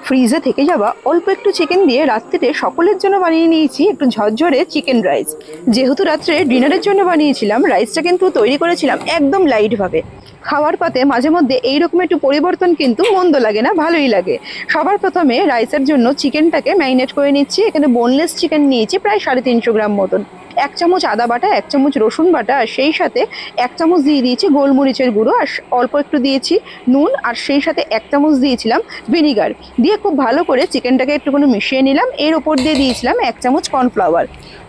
ফ্রিজে থেকে যাওয়া অল্প একটু চিকেন দিয়ে রাত্রিতে সকলের জন্য বানিয়ে নিয়েছি একটু ঝরঝরে চিকেন রাইস। যেহেতু রাত্রে ডিনারের জন্য বানিয়েছিলাম, রাইসটা কিন্তু তৈরি করেছিলাম একদম লাইটভাবে। খাওয়ার পাতে মাঝে মধ্যে এইরকম একটু পরিবর্তন কিন্তু মন্দ লাগে না, ভালোই লাগে। সবার প্রথমে রাইসের জন্য চিকেনটাকে ম্যারিনেট করে নিচ্ছি। এখানে বোনলেস চিকেন নিয়েছি প্রায় 350 গ্রাম মতন। 1 চামচ আদা বাটা, 1 চামচ রসুন বাটা, আর সেই সাথে 1 চামচ দিয়ে দিয়েছি গোলমরিচের গুঁড়ো, আর অল্প একটু দিয়েছি নুন, আর সেই সাথে 1 চামচ দিয়েছিলাম ভিনিগার। দিয়ে খুব ভালো করে চিকেনটাকে একটুখানি মিশিয়ে নিলাম। এর ওপর দিয়ে দিয়েছিলাম 1 চামচ কর্নফ্লাওয়ার।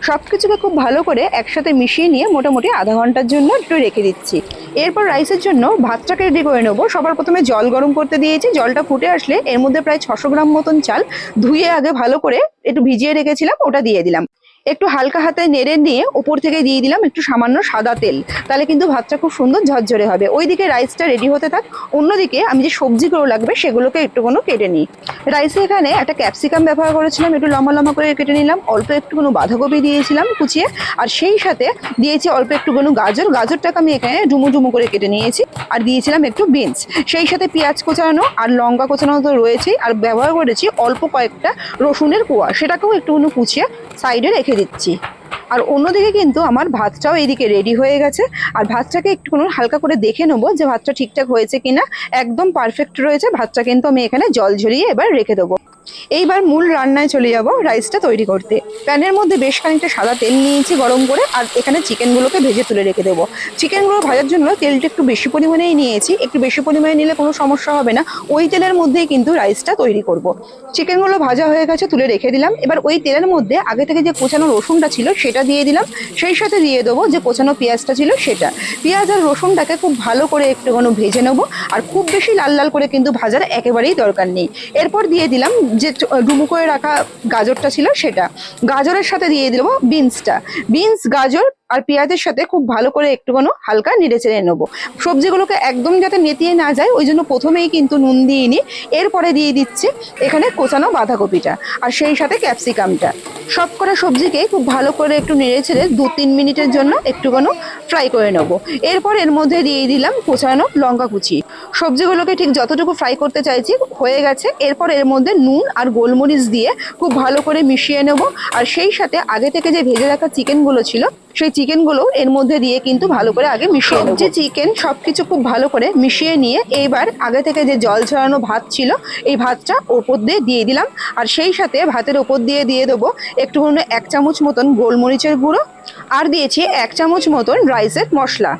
সব কিছুকে খুব ভালো করে একসাথে মিশিয়ে নিয়ে মোটামুটি আধা ঘন্টার জন্য একটু রেখে দিচ্ছি। এরপর রাইসের জন্য ভাতটাকে রেডি করে নেবো। সবার প্রথমে জল গরম করতে দিয়েছি। জলটা ফুটে আসলে এর মধ্যে প্রায় 600 গ্রাম মতন চাল ধুয়ে আগে ভালো করে একটু ভিজিয়ে রেখেছিলাম, ওটা দিয়ে দিলাম। একটু হালকা হাতে নেড়ে নিয়ে উপর থেকে দিয়ে দিলাম একটু সামান্য সাদা তেল। তাহলে কিন্তু ভাতটা খুব সুন্দর ঝরঝরে হবে। ওইদিকে রাইসটা রেডি হতে থাক, অন্যদিকে আমি যে সবজিগুলো লাগবে সেগুলোকে একটুখানি কেটে নিই। রাইসে এখানে একটা ক্যাপসিকাম ব্যবহার করেছিলাম, একটু লম্বা লম্বা করে কেটে নিলাম। অল্প একটুখানি বাঁধাকপি দিয়েছিলাম কুচিয়ে, আর সেই সাথে দিয়েছি অল্প একটুখানি গাজর। গাজরটাকে আমি এখানে ডুমো ডুমো করে কেটে নিয়েছি। আর দিয়েছিলাম একটু বিনস, সেই সাথে পেঁয়াজ কোচানো আর লঙ্কা কোচানো তো রয়েছেই। আর ব্যবহার করেছি অল্প কয়েকটা রসুনের কোয়া, সেটাকেও একটুখানি কুচিয়ে সাইডে রেখে দিচ্ছি। আর অন্যদিকে কিন্তু আমার ভাতটাও এইদিকে রেডি হয়ে গেছে। আর ভাতটাকে একটুখানি হালকা করে দেখে নেবো যে ভাতটা ঠিকঠাক হয়েছে কিনা। একদম পারফেক্ট রয়েছে ভাতটা, কিন্তু আমি এখানে জল ঝরিয়ে এবার রেখে দেবো। এইবার মূল রান্নায় চলে যাব রাইসটা তৈরি করতে। প্যানের মধ্যে বেশ খানিকটা সাদা তেল নিয়েছি গরম করে, আর এখানে চিকেনগুলোকে ভেজে তুলে রেখে দেবো। চিকেনগুলো ভাজার জন্য তেলটা একটু বেশি পরিমাণেই নিয়েছি। একটু বেশি পরিমাণে নিলে কোনো সমস্যা হবে না, ওই তেলের মধ্যেই কিন্তু রাইসটা তৈরি করব। চিকেনগুলো ভাজা হয়ে গেছে, তুলে রেখে দিলাম। এবার ওই তেলের মধ্যে আগে থেকে যে কোচানো রসুনটা ছিল সেটা দিয়ে দিলাম। সেই সাথে দিয়ে দেবো যে কোচানো পেঁয়াজটা ছিল সেটা। পেঁয়াজ আর রসুনটাকে খুব ভালো করে একটুখানি ভেজে নেবো। আর খুব বেশি লাল লাল করে কিন্তু ভাজার একেবারেই দরকার নেই। এরপর দিয়ে দিলাম যে ডুমো করে রাখা গাজরটা ছিল সেটা। গাজরের সাথে দিয়ে দেবো বিনসটা। বিনস, গাজর আর পেঁয়াজের সাথে খুব ভালো করে একটুখানি হালকা নেড়ে চেড়ে নেবো। সবজিগুলোকে একদম যাতে নেতিয়ে না যায় ওই জন্য প্রথমেই কিন্তু নুন দিয়ে নিই। এরপরে দিয়ে দিচ্ছি এখানে কোচানো বাঁধাকপিটা, আর সেই সাথে ক্যাপসিকামটা। সব কটা সবজিকে খুব ভালো করে একটু নেড়ে ছেড়ে 2-3 মিনিটের জন্য একটুখানি ফ্রাই করে নেবো। এরপর এর মধ্যে দিয়ে দিলাম কোচানো লঙ্কা কুচি। সবজিগুলোকে ঠিক যতটুকু ফ্রাই করতে চাইছি হয়ে গেছে। এরপর এর মধ্যে নুন আর গোলমরিচ দিয়ে খুব ভালো করে মিশিয়ে নেব। আর সেই সাথে আগে থেকে যে ভেজে রাখা চিকেনগুলো ছিল সেই চিকেনগুলো এর মধ্যে দিয়ে কিন্তু ভালো করে আগে মিশিয়ে নেব। যে চিকেন সবকিছু খুব ভালো করে মিশিয়ে নিয়ে এইবার আগে থেকে যে জল ছড়ানো ভাত ছিল এই ভাতটা ওপর দিয়ে দিলাম। আর সেই সাথে ভাতের ওপর দিয়ে দেবো একটুখানি 1 চামচ মতন গোলমরিচের গুঁড়ো, আর দিয়েছি 1 চামচ মতন রাইসের মশলা।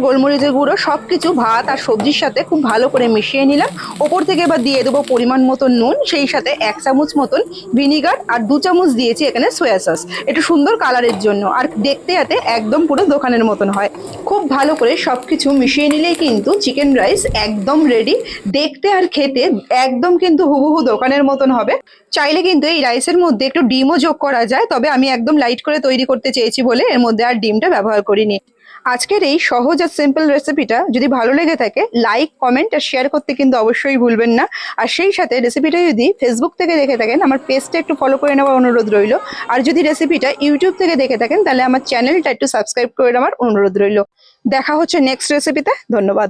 গোলমরিচের গুঁড়ো সব কিছু ভাত আর সবজির সাথে খুব ভালো করে মিশিয়ে নিলাম। ওপর থেকে এবার দিয়ে দেবো পরিমাণ মতন নুন, সেই সাথে 1 চামচ মতন ভিনিগার, আর 2 চামচ দিয়েছি এখানে সয়া সস, একটু সুন্দর কালারের জন্য। আর দেখতে যাতে একদম পুরো দোকানের মতন হয়। খুব ভালো করে সব কিছু মিশিয়ে নিলেই কিন্তু চিকেন রাইস একদম রেডি। দেখতে আর খেতে একদম কিন্তু হুবহু দোকানের মতন হবে। চাইলে কিন্তু এই রাইসের মধ্যে একটু ডিমও যোগ করা যায়, তবে আমি একদম লাইট করে তৈরি করতে চেয়েছি বলে এর মধ্যে আর ডিমটা ব্যবহার করিনি। আজকের এই সহজ আর সিম্পল রেসিপিটা যদি ভালো লেগে থাকে লাইক, কমেন্ট আর শেয়ার করতে কিন্তু অবশ্যই ভুলবেন না। আর সেই সাথে রেসিপিটা যদি ফেসবুক থেকে দেখে থাকেন আমার পেজটা একটু ফলো করে নেওয়ার অনুরোধ রইল। আর যদি রেসিপিটা ইউটিউব থেকে দেখে থাকেন তাহলে আমার চ্যানেলটা একটু সাবস্ক্রাইব করে নেওয়ার অনুরোধ রইল। দেখা হচ্ছে নেক্সট রেসিপিতে। ধন্যবাদ।